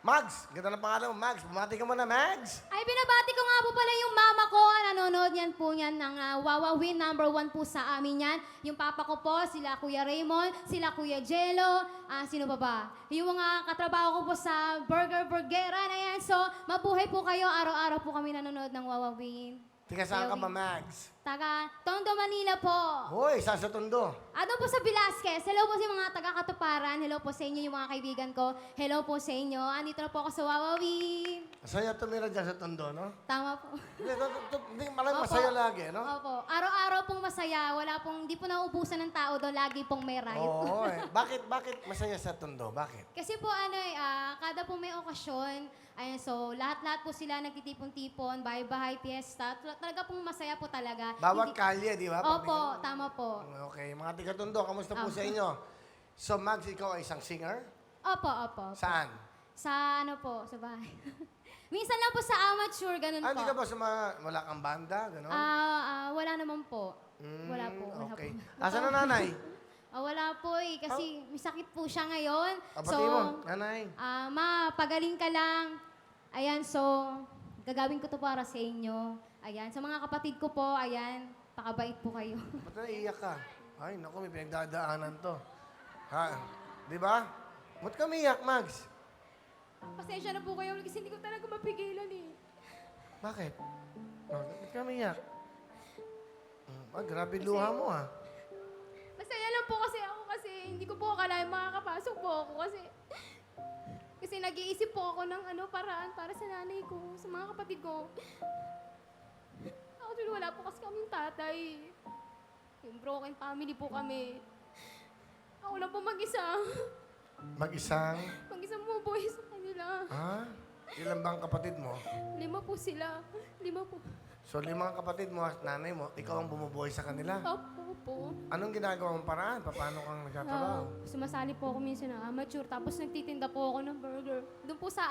Mags, ganda ng pangalan mo, Mags. Bumati ka muna, Mags. Ay, binabati ko nga po pala yung mama ko. Nanonood yan po yan ng Wawa Win. #1 po sa amin yan. Yung papa ko po, sila Kuya Raymond, sila Kuya Jello. Sino pa ba? Yung mga katrabaho ko po sa Burgeran. Ayan, so mabuhay po kayo. Araw-araw po kami nanonood ng Wawa Win. Tika, saan ka ba, Mags? Taga Tondo, Manila po. Hoy, saan sa Tondo? Ano po sa Velasquez. Hello po sa mga taga-Katuparan. Hello po sa inyo yung mga kaibigan ko. Hello po sa inyo. Andito na po ako sa Wawa Win. Masaya tumira dyan sa Tondo, no? Tama po. Hindi, malang Opo. masaya lagi, no? Opo. Araw-araw pong masaya. Wala pong, di po nauubusan ng tao doon. Lagi pong may riot. Oo, eh. Bakit masaya sa Tondo? Bakit? Kasi po kada po may okasyon, ayan, so lahat-lahat po sila nagtitipon-tipon, bahay-bahay, piyesta. Talaga pong masaya po talaga. Bawat kalye, di ba? Opo, tama po. Okay, mga tiga-Tondo, kamusta po sa inyo? So, Mags, ikaw ay isang singer? Opo. Saan? Sa ano po, sa bahay. Minsan lang po sa amateur, ganun po. Hindi ka ba sa mga, wala kang banda, gano'n? Wala naman po. Wala po. Okay. Asan na nanay? Wala po kasi may sakit po siya ngayon. Abati mo, nanay. Ma, pagaling ka lang. Ayan, so, gagawin ko to para sa inyo. Ayan, sa mga kapatid ko po, ayan, pakabait po kayo. Ba't naiiyak ka? Ay, naku, may pinagdadaanan to. Ha? Di ba? Ba't ka umiiyak, Mags? Pasensya na po kayo kasi hindi ko talaga mapigilan eh. Bakit? Ba't ka umiiyak? Grabe luha mo, ha? Masaya lang po kasi ako kasi hindi ko po akalain makakapasok po ako kasi nag-iisip po ako ng paraan para sa nanay ko, sa mga kapatid ko. Actually, wala po kasi kaming tatay. Yung broken family po kami. Ako lang po mag-isa. Mag-isang? Mag-isang bubuhay sa kanila. Ha? Ilan bang kapatid mo? 5 po sila. 5 po. So, 5 kapatid mo at nanay mo, ikaw ang bumubuhay sa kanila. Opo po. Anong ginagawa mong paraan? Paano kang nagtatrabaho? Sumasali po ako minsan na amateur, tapos nagtitinda po ako ng burger. Doon po sa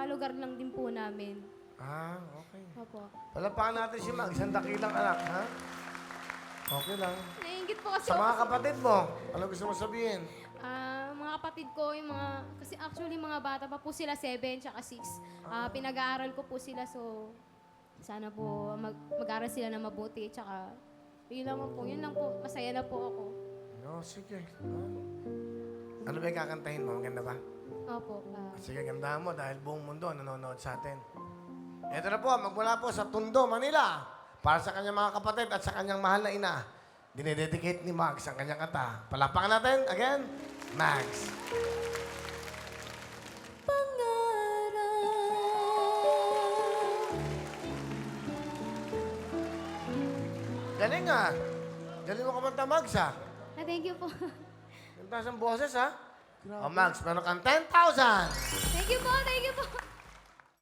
lugar lang din po namin. Okay. Opo. Palapakan natin si Mag, isang dakilang anak, ha? Okay lang. Naiingit po kasi Sa mga ako. kapatid mo, ano gusto mo sabihin? Mga kapatid ko, kasi actually mga bata pa po sila, 7 tsaka 6. Pinag-aaral ko po sila, so sana po mag-aaral sila na mabuti, tsaka yun lang po, masaya na po ako. No, sige. Ano ba yung kakantahin mo? Maganda ba? Opo. Sige, gandahan mo dahil buong mundo nanonood sa atin. Ito na po, magmula po sa Tondo, Manila. Para sa kanyang mga kapatid at sa kanyang mahal na ina. Dinededicate ni Mags ang kanyang kanta. Palapakan natin, again, Mags. Galing ah. Galing mo kumanta, Mags ah. Thank you po. Ang taas ang boses ah. O Mags, meron kang 10,000. Thank you po.